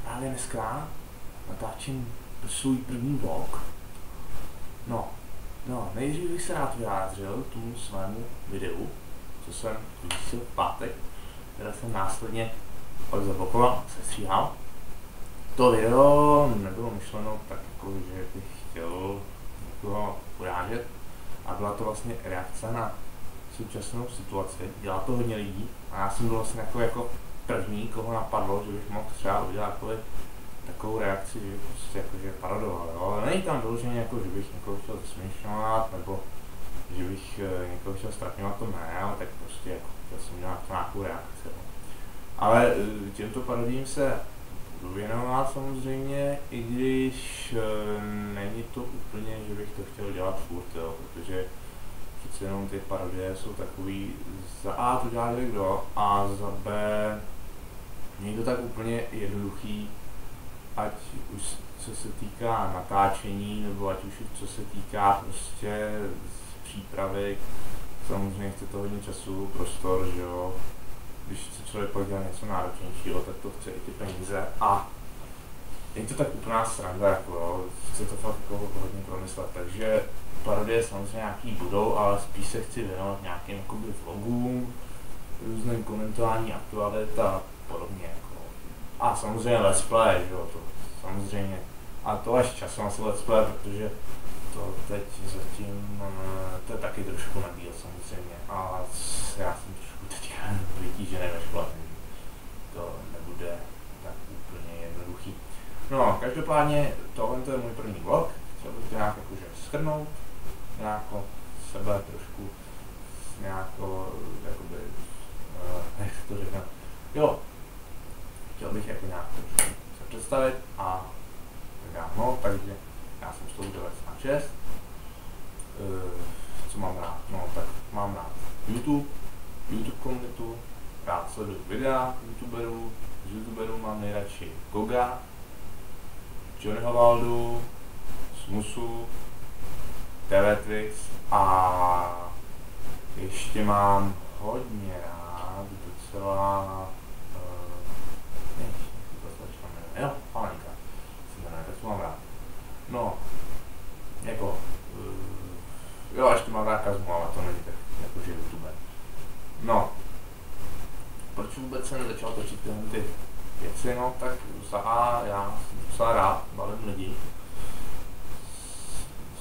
právě dneska natáčím svůj první vlog. No, nejdřív bych se rád vyjádřil tomu svému videu, co jsem vyšel v pátek, které jsem následně pak zablokoval, sestříhal. To video nebylo myšleno tak jako, že bych chtěl někoho urážet, a byla to vlastně reakce na současnou situaci. Dělá to hodně lidí a já jsem byl vlastně jako první, koho napadlo, že bych mohl třeba udělat takovou reakci, že prostě jakože parodoval, jo? Ale není tam vyloženě jako, že bych někoho chtěl zasměšňovat, nebo že bych někoho chtěl ztratňovat, to ne, ale tak prostě jako chtěl jsem dělat nějakou reakci. Jo? Ale těmto parodím se budu věnovat samozřejmě, i když není to úplně, že bych to chtěl dělat furt, jo? Protože přece jenom ty parodie jsou takový, za A to dělá kdo, a za B není to tak úplně jednoduchý, ať už co se týká natáčení, nebo ať už co se týká prostě přípravy. Samozřejmě chce to hodně času, prostor, že jo. Když chce člověk dělat něco náročnějšího, tak to chce i ty peníze a není to tak úplná sranda, jako jo. Chce to fakt jako hodně promyslet, takže parodie samozřejmě nějaký budou, ale spíš se chci věnovat nějakým jakoby vlogům, různým komentování aktualit a podobně. Jako. A samozřejmě let's play, že jo, to samozřejmě. A to až časem asi let's play, protože to teď zatím, to je taky trošku na díl samozřejmě. A já jsem trošku teďka vytížený ve škole, to nebude tak úplně jednoduchý. No, každopádně tohle je můj první vlog, chtěl bych to nějak jakože shrnout, nějako sebe trošku, nějako, jakoby, jak se to řekne, jo, chtěl bych jako nějak se představit a tak dále, no, takže já jsem z toho 96, co mám rád, no, tak mám rád YouTube komunitu, rád sleduju videa youtuberů, z youtuberů mám nejradši Goga, Johnnyho Valdu, Smusu, TV Twix a ještě mám hodně rád docela jo, Falanika se jmenuje, tak to mám rád. No, jako, jo, ještě mám rád Kazmu, ale to není tak, jakože youtuber. No, proč vůbec jsem začal točit tyhle ty věci, no, tak za A, já jsem docela rád, bavím lidi.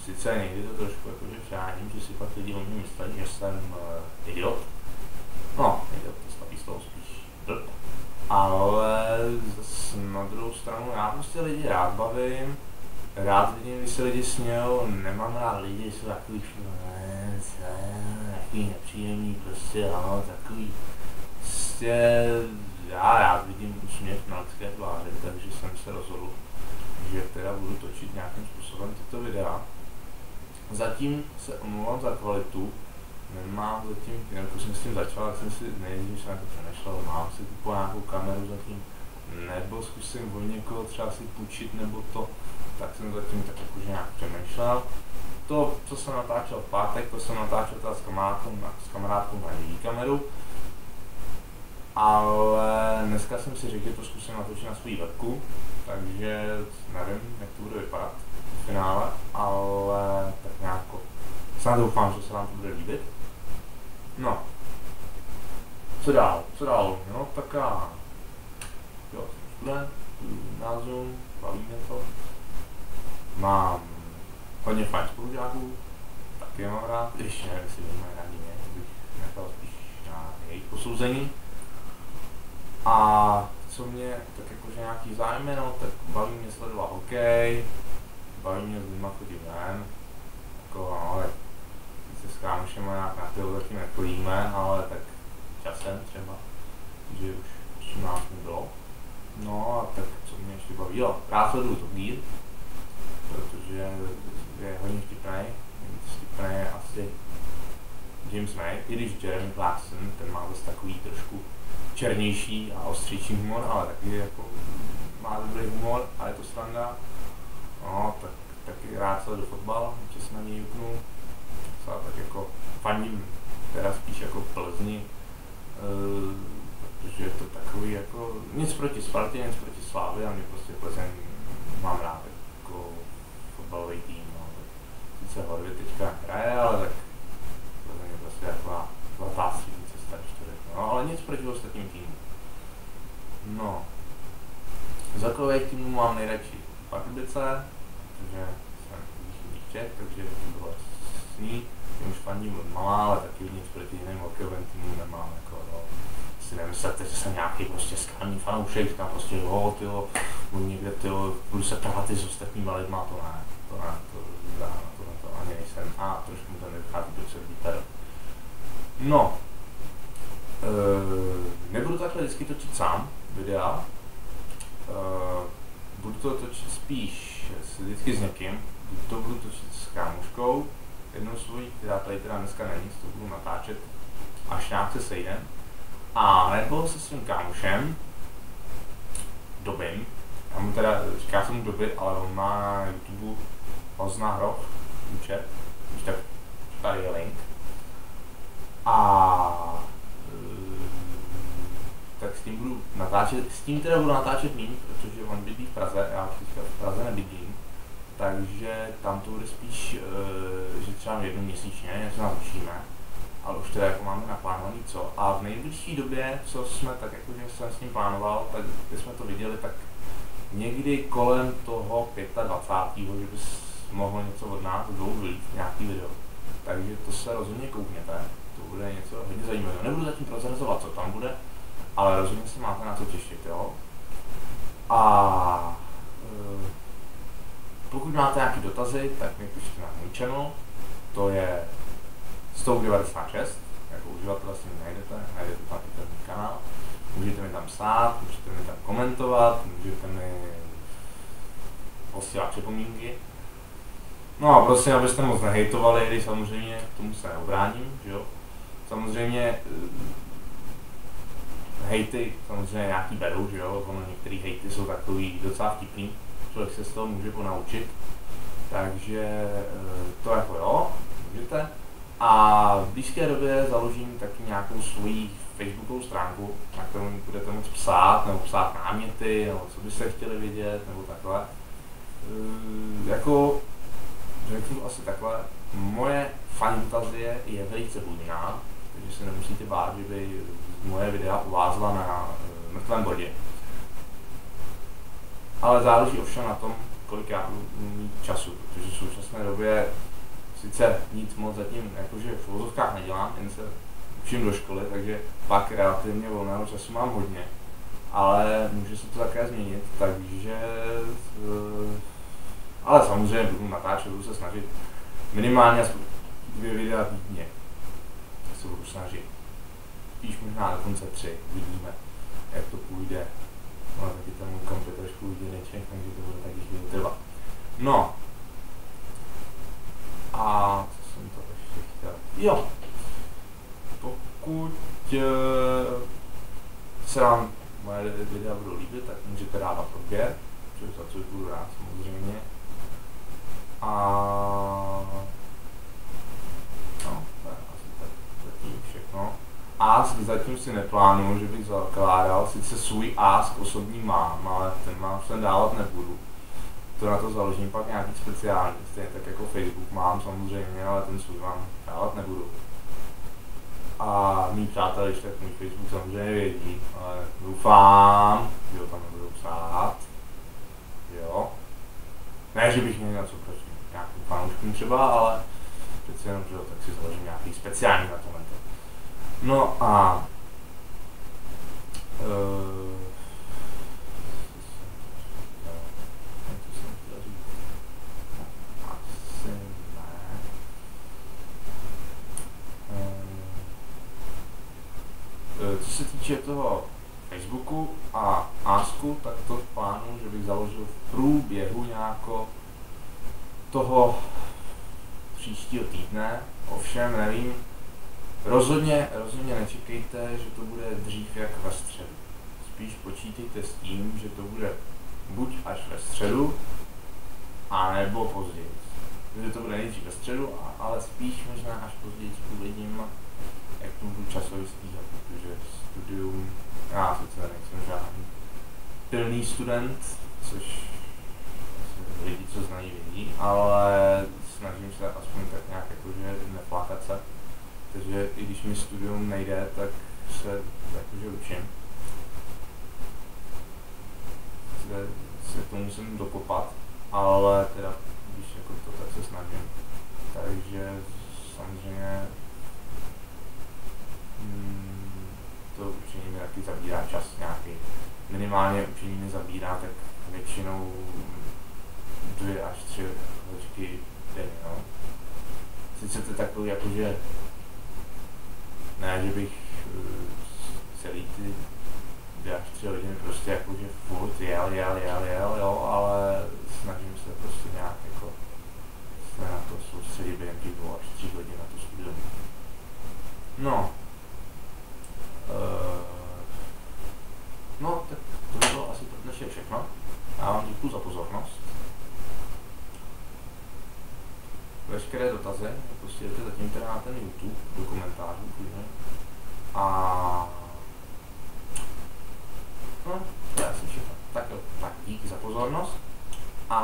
Sice někdy to trošku jakože přáním, že si pak lidi o mě myslí, že jsem idiot. No, idiot, to staví slovo spíš blb. Ale na druhou stranu já prostě lidi rád bavím, rád vidím, když se lidi smějou, nemám rád lidi, jsou takový takový nepříjemný, prostě ano, takový, prostě já rád vidím úsměv na lidské tváři, takže jsem se rozhodl, že teda budu točit nějakým způsobem tyto videa. Zatím se omlouvám za kvalitu, nemám zatím, jako jsem s tím začal, tak jsem si nejdřív se na to přemýšlel, mám si tu nějakou kameru zatím, nebo zkusím od někoho třeba si půjčit, nebo to, tak jsem zatím tak jakože nějak přemýšlel. To, co jsem natáčel v pátek, to jsem natáčel teda s kamarádkou na její kameru, ale dneska jsem si řekl, že to zkusím natočit na svou webku, takže nevím, jak to bude vypadat v finále, ale tak nějako. Snad doufám, že se vám to bude líbit. No. Co dál? No, tak já. Jo, student, na Zoom, baví mě to. Mám hodně fajn spolužáků, taky je mám rád, když nevím, jestli mají rádi mě, bych nechal spíš na jejich posouzení. A co mě tak jakože nějaký zájmy, no, tak baví mě sledovat hokej, baví mě s lidma chodit ven, jako no, tak se s kámošema nějak na tyho zatím nechodíme, ale tak časem třeba, že už 18 bylo. No a tak co mě ještě baví, jo, rád sleduju Top Gear, protože je hodně vtipný je asi James May, i když Jeremy Clarkson, ten má zase takový trošku černější a ostřejší humor, ale taky jako má dobrý humor a je to sranda. No, tak taky rád sleduju fotbal, když se na něj juknu. Tak jako fandím teda spíš jako Plzni, protože je to takový jako, nic proti Spartě, nic proti Slávy, a mě prostě Plzeň mám rád jako fotbalový tým, no. Sice Horvě teďka hraje, ale tak Plzeň je prostě taková zlatá střední cesta, když to řeknu, no, ale nic proti ostatním týmům. No, z takových týmů mám nejradši Pardubice, protože jsem východních Čech, takže to bylo jasný, tím už fandím od malá, ale taky nic proti jiným hokejovým týmům nemám, jako no, si nemyslete, že jsem nějaký prostě skalní fanoušek, říkám prostě jo, tyjo, budu někde tyjo, budu se trhat s ostatníma lidma, to ani nejsem, a trošku mi to nevychází, to se vypadá. No, nebudu takhle vždycky točit sám videa, budu to točit spíš vždycky s někým, to budu točit s kámoškou, jednou svojí, která tady teda dneska není, to budu natáčet, až nějak se sejdem. A nebo se svým kámošem, Dobym, já mu teda, říká se mu Doby, ale on má na YouTube Hozna Hroch, účet, už tak tady je link. A tak s tím budu natáčet, s tím teda budu natáčet míň, protože on bydlí v Praze, já teďka v Praze nebydlím, takže tam to bude spíš, že třeba jednou měsíčně něco natočíme, ale už teda jako máme naplánovaný co. A v nejbližší době, co jsme tak jakože jsem s ním plánoval, tak když jsme to viděli, tak někdy kolem toho 25. že bys mohl něco od nás dvou vylít, nějaký video. Takže to se rozhodně koukněte, to bude něco hodně zajímavého. Nebudu zatím prozrazovat, co tam bude, ale rozhodně se máte na co těšit, jo. A pokud máte nějaké dotazy, tak mi pište na můj channel, to je 196, jako uživatel si mě najdete tam i ten kanál. Můžete mi tam psát, můžete mi tam komentovat, můžete mi posílat připomínky. No a prosím, abyste moc nehejtovali, když samozřejmě k tomu se neobráním, že jo. Samozřejmě hejty samozřejmě nějaký berou, že jo, ono některý hejty jsou takový docela vtipný, člověk se z toho může ponaučit, takže to jako jo, můžete. A v blízké době založím taky nějakou svoji facebookovou stránku, na kterou budete moct psát, nebo psát náměty, nebo co byste chtěli vědět, nebo takhle. Jako, řeknu asi takhle, moje fantazie je velice bujná, takže se nemusíte bát, že by moje videa uvázla na mrtvém bodě. Ale záleží ovšem na tom, kolik já budu mít času, protože v současné době sice nic moc zatím jakože v uvozovkách nedělám, jen se učím do školy, takže pak relativně volného času mám hodně. Ale může se to také změnit, takže ale samozřejmě budu natáčet, budu se snažit minimálně aspoň 2 videa týdně. Tak se budu snažit. Spíš možná dokonce 3, uvidíme, jak to půjde. No, taky ten můj komp je trošku jedineček, takže to bude taky chvíli trvat. No. A co jsem to ještě chtěl? Jo. Pokud se vám moje videa budou líbit, tak můžete dávat odběr, za což budu rád samozřejmě. A no, to je asi tak zatím všechno. Ask zatím si neplánuju, že bych zakládal, sice svůj Ask osobní mám, ale ten mám sem dávat nebudu. To na to založím pak nějaký speciální, stejně tak jako Facebook mám samozřejmě, ale ten svůj vám dávat nebudu. A mý přátelé, když tak můj Facebook samozřejmě vědí, ale doufám, že ho tam nebudou psát. Jo. Ne, že bych měl něco proti nějakým fanouškům třeba, ale přeci jenom, že jo, tak si založím nějaký speciální na tohle. No a co se týče toho Facebooku a Asku, tak to plánuju, že bych založil v průběhu nějako toho příštího týdne, ovšem nevím, rozhodně nečekejte, že to bude dřív jak ve středu. Spíš počítejte s tím, že to bude buď až ve středu, anebo později. Že to bude nejdřív ve středu, ale spíš možná až později uvidím, jak to budu časově stíhat, protože studium, já sice nejsem žádný pilný student, což lidi, co znají, vědí, ale snažím se aspoň tak nějak jakože neplakat se. Takže i když mi studium nejde, tak se jakože učím. Se k tomu musím dokopat, ale teda když jako to, tak se snažím. Takže samozřejmě to učení mi taky zabírá čas nějaký. Minimálně učení mi zabírá tak většinou 2 až 3 hodiny denně, no. Sice to je takový jakože, ne, že bych celý ty 2 až 3 hodiny prostě jakože furt jel, jo, ale snažím se prostě nějak jako se na to soustředit během těch 2 až 3 hodin na to studium. No. No, tak to by bylo asi pro dnešek všechno. Já vám děkuji za pozornost. Veškeré dotazy posílejte zatím teda na ten YouTube do komentářů, klidně. A no, to je asi všechno. Tak jo, tak díky za pozornost. A